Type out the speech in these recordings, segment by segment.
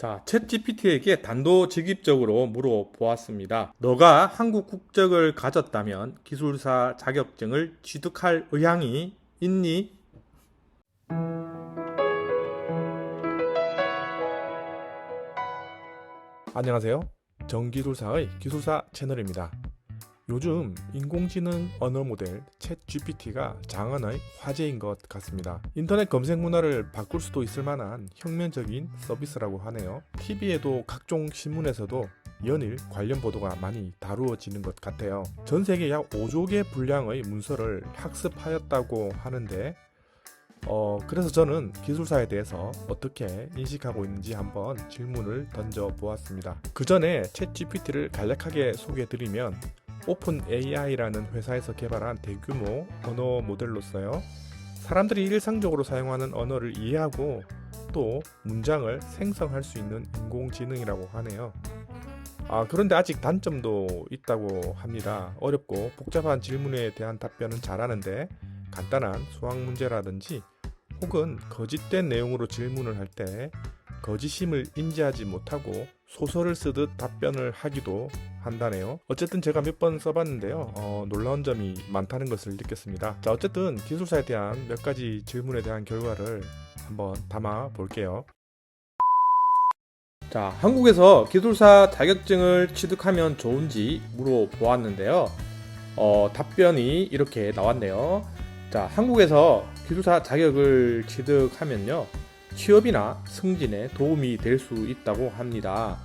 자, 챗GPT에게 단도직입적으로 물어보았습니다. 너가 한국 국적을 가졌다면 기술사 자격증을 취득할 의향이 있니? 안녕하세요. 정기술사의 기술사 채널입니다. 요즘 인공지능 언어 모델 챗GPT가 장안의 화제인 것 같습니다. 인터넷 검색 문화를 바꿀 수도 있을 만한 혁명적인 서비스라고 하네요. TV에도 각종 신문에서도 연일 관련 보도가 많이 다루어지는 것 같아요. 전 세계 약 5조 개 분량의 문서를 학습하였다고 하는데 그래서 저는 기술사에 대해서 어떻게 인식하고 있는지 한번 질문을 던져보았습니다. 그 전에 챗GPT를 간략하게 소개해드리면 오픈 AI라는 회사에서 개발한 대규모 언어 모델로서요, 사람들이 일상적으로 사용하는 언어를 이해하고 또 문장을 생성할 수 있는 인공지능이라고 하네요. 그런데 아직 단점도 있다고 합니다. 어렵고 복잡한 질문에 대한 답변은 잘하는데 간단한 수학 문제라든지 혹은 거짓된 내용으로 질문을 할 때 거짓임을 인지하지 못하고 소설을 쓰듯 답변을 하기도 한다네요. 어쨌든 제가 몇 번 써봤는데요, 놀라운 점이 많다는 것을 느꼈습니다. 자, 어쨌든 기술사에 대한 몇 가지 질문에 대한 결과를 한번 담아 볼게요. 자, 한국에서 기술사 자격증을 취득하면 좋은지 물어보았는데요. 답변이 이렇게 나왔네요. 자, 한국에서 기술사 자격을 취득하면요, 취업이나 승진에 도움이 될 수 있다고 합니다.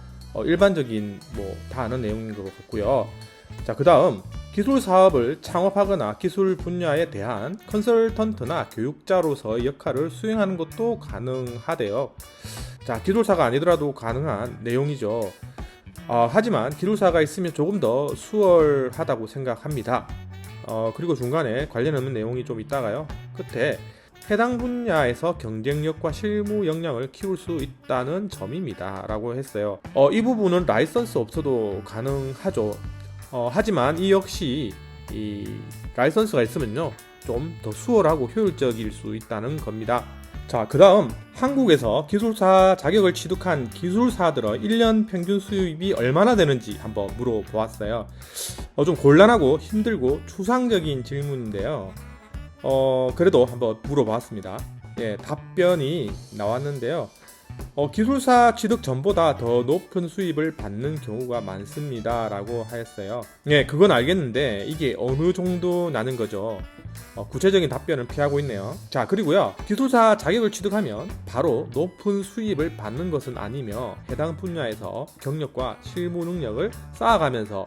일반적인 다 아는 내용인 것 같고요. 자, 그 다음 기술 사업을 창업하거나 기술 분야에 대한 컨설턴트나 교육자로서의 역할을 수행하는 것도 가능하대요. 자, 기술사가 아니더라도 가능한 내용이죠. 하지만 기술사가 있으면 조금 더 수월하다고 생각합니다. 그리고 중간에 관련 없는 내용이 좀 있다가요, 끝에 해당 분야에서 경쟁력과 실무 역량을 키울 수 있다는 점입니다 라고 했어요. 이 부분은 라이선스 없어도 가능하죠. 하지만 이 역시 이 라이선스가 있으면요, 좀 더 수월하고 효율적일 수 있다는 겁니다. 자, 그 다음 한국에서 기술사 자격을 취득한 기술사들의 1년 평균 수입이 얼마나 되는지 한번 물어보았어요. 좀 곤란하고 힘들고 추상적인 질문인데요, 그래도 한번 물어봤습니다. 예, 답변이 나왔는데요. 기술사 취득 전보다 더 높은 수입을 받는 경우가 많습니다 라고 하였어요. 예, 그건 알겠는데 이게 어느 정도 나는 거죠. 구체적인 답변은 피하고 있네요. 자, 그리고요, 기술사 자격을 취득하면 바로 높은 수입을 받는 것은 아니며 해당 분야에서 경력과 실무 능력을 쌓아가면서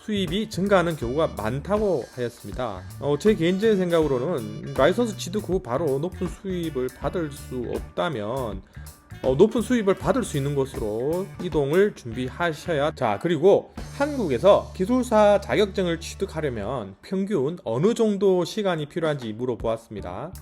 수입이 증가하는 경우가 많다고 하였습니다. 제 개인적인 생각으로는 라이선스 취득 후 바로 높은 수입을 받을 수 없다면 높은 수입을 받을 수 있는 곳으로 이동을 준비하셔야. 자, 그리고 한국에서 기술사 자격증을 취득하려면 평균 어느 정도 시간이 필요한지 물어보았습니다.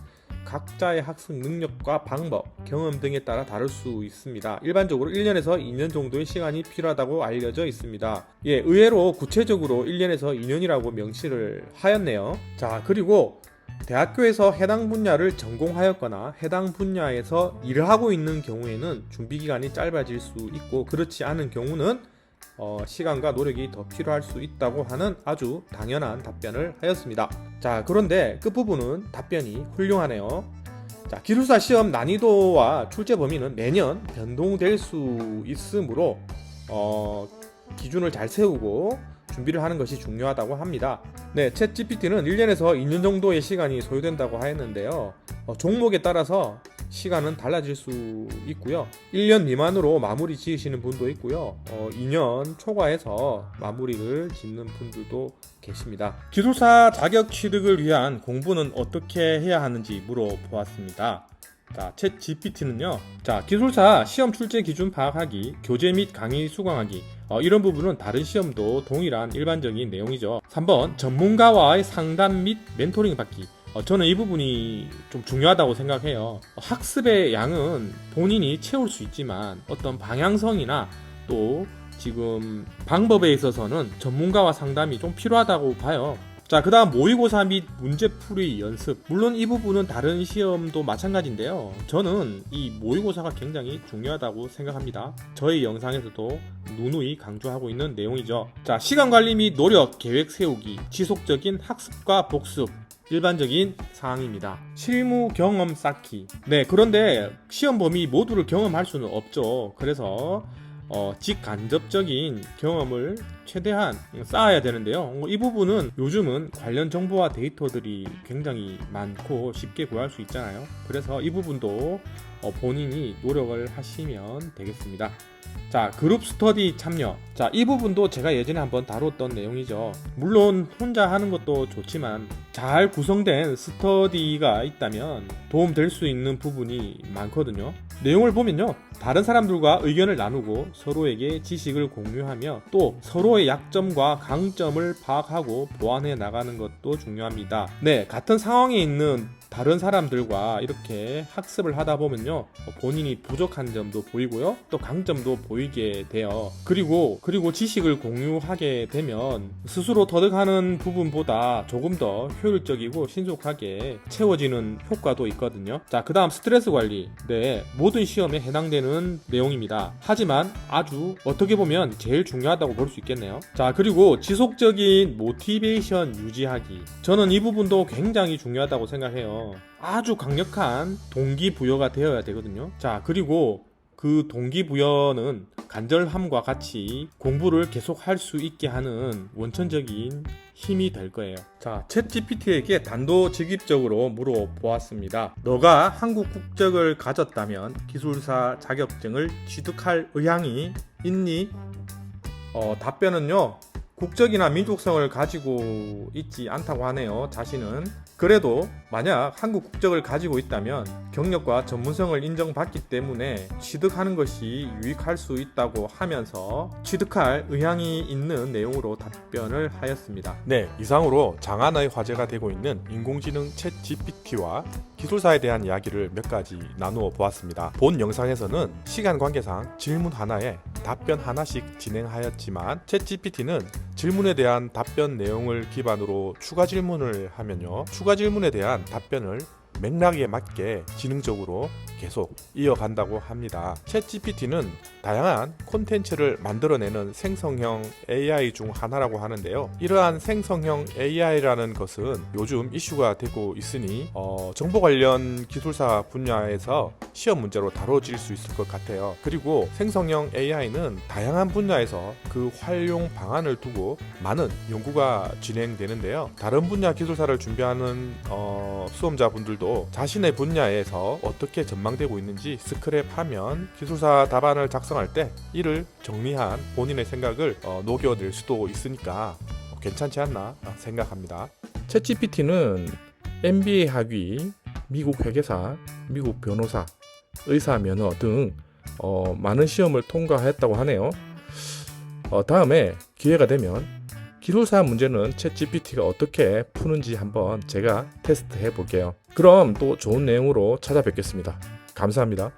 각자의 학습 능력과 방법, 경험 등에 따라 다를 수 있습니다. 일반적으로 1년에서 2년 정도의 시간이 필요하다고 알려져 있습니다. 예, 의외로 구체적으로 1년에서 2년이라고 명시를 하였네요. 자, 그리고 대학교에서 해당 분야를 전공하였거나 해당 분야에서 일을 하고 있는 경우에는 준비기간이 짧아질 수 있고, 그렇지 않은 경우는 시간과 노력이 더 필요할 수 있다고 하는 아주 당연한 답변을 하였습니다. 자, 그런데 끝부분은 답변이 훌륭하네요. 자, 기술사 시험 난이도와 출제 범위는 매년 변동될 수 있으므로 기준을 잘 세우고 준비를 하는 것이 중요하다고 합니다. 네, 챗GPT는 1년에서 2년 정도의 시간이 소요된다고 하였는데요, 종목에 따라서 시간은 달라질 수 있고요. 1년 미만으로 마무리 지으시는 분도 있고요. 2년 초과해서 마무리를 짓는 분들도 계십니다. 기술사 자격 취득을 위한 공부는 어떻게 해야 하는지 물어보았습니다. 자, 챗GPT는요, 자, 기술사 시험 출제 기준 파악하기, 교재 및 강의 수강하기, 이런 부분은 다른 시험도 동일한 일반적인 내용이죠. 3번 전문가와의 상담 및 멘토링 받기. 저는 이 부분이 좀 중요하다고 생각해요. 학습의 양은 본인이 채울 수 있지만 어떤 방향성이나 또 지금 방법에 있어서는 전문가와 상담이 좀 필요하다고 봐요. 자, 그 다음 모의고사 및 문제풀이 연습. 물론 이 부분은 다른 시험도 마찬가지인데요. 저는 이 모의고사가 굉장히 중요하다고 생각합니다. 저희 영상에서도 누누이 강조하고 있는 내용이죠. 자, 시간관리 및 노력, 계획 세우기, 지속적인 학습과 복습. 일반적인 사항입니다. 실무 경험 쌓기. 네, 그런데 시험 범위 모두를 경험할 수는 없죠. 그래서 직간접적인 경험을 최대한 쌓아야 되는데요. 이 부분은 요즘은 관련 정보와 데이터들이 굉장히 많고 쉽게 구할 수 있잖아요. 그래서 이 부분도 본인이 노력을 하시면 되겠습니다. 자, 그룹 스터디 참여. 자, 이 부분도 제가 예전에 한번 다뤘던 내용이죠. 물론 혼자 하는 것도 좋지만 잘 구성된 스터디가 있다면 도움될 수 있는 부분이 많거든요. 내용을 보면요, 다른 사람들과 의견을 나누고 서로에게 지식을 공유하며 또 서로의 약점과 강점을 파악하고 보완해 나가는 것도 중요합니다. 네, 같은 상황에 있는 다른 사람들과 이렇게 학습을 하다 보면요, 본인이 부족한 점도 보이고요, 또 강점도 보이게 돼요. 그리고 지식을 공유하게 되면 스스로 터득하는 부분보다 조금 더 효율적이고 신속하게 채워지는 효과도 있거든요. 자, 그 다음 스트레스 관리. 네, 모든 시험에 해당되는 내용입니다. 하지만 아주 어떻게 보면 제일 중요하다고 볼 수 있겠네요. 자, 그리고 지속적인 모티베이션 유지하기. 저는 이 부분도 굉장히 중요하다고 생각해요. 아주 강력한 동기부여가 되어야 되거든요. 자, 그리고 그 동기부여는 간절함과 같이 공부를 계속 할 수 있게 하는 원천적인 힘이 될 거예요. 자, 챗GPT에게 단도직입적으로 물어보았습니다. 너가 한국 국적을 가졌다면 기술사 자격증을 취득할 의향이 있니? 답변은요, 국적이나 민족성을 가지고 있지 않다고 하네요. 자신은. 그래도 만약 한국 국적을 가지고 있다면 경력과 전문성을 인정받기 때문에 취득하는 것이 유익할 수 있다고 하면서 취득할 의향이 있는 내용으로 답변을 하였습니다. 네, 이상으로 장안의 화제가 되고 있는 인공지능 챗 GPT와 기술사에 대한 이야기를 몇 가지 나누어 보았습니다. 본 영상에서는 시간 관계상 질문 하나에 답변 하나씩 진행하였지만 챗 GPT는 질문에 대한 답변 내용을 기반으로 추가 질문을 하면요, 추가 질문에 대한 답변을 맥락에 맞게 지능적으로 계속 이어간다고 합니다. 챗 GPT는 다양한 콘텐츠를 만들어내는 생성형 AI 중 하나라고 하는데요. 이러한 생성형 AI라는 것은 요즘 이슈가 되고 있으니 정보 관련 기술사 분야에서 시험 문제로 다뤄질 수 있을 것 같아요. 그리고 생성형 AI는 다양한 분야에서 그 활용 방안을 두고 많은 연구가 진행되는데요. 다른 분야 기술사를 준비하는 수험자분들도 자신의 분야에서 어떻게 전망되고 있는지 스크랩하면 기술사 답안을 작성할 때 이를 정리한 본인의 생각을 녹여낼 수도 있으니까 괜찮지 않나 생각합니다. 챗GPT는 MBA 학위, 미국 회계사, 미국 변호사, 의사 면허 등 많은 시험을 통과했다고 하네요. 다음에 기회가 되면 기술사 문제는 챗GPT가 어떻게 푸는지 한번 제가 테스트 해볼게요. 그럼 또 좋은 내용으로 찾아뵙겠습니다. 감사합니다.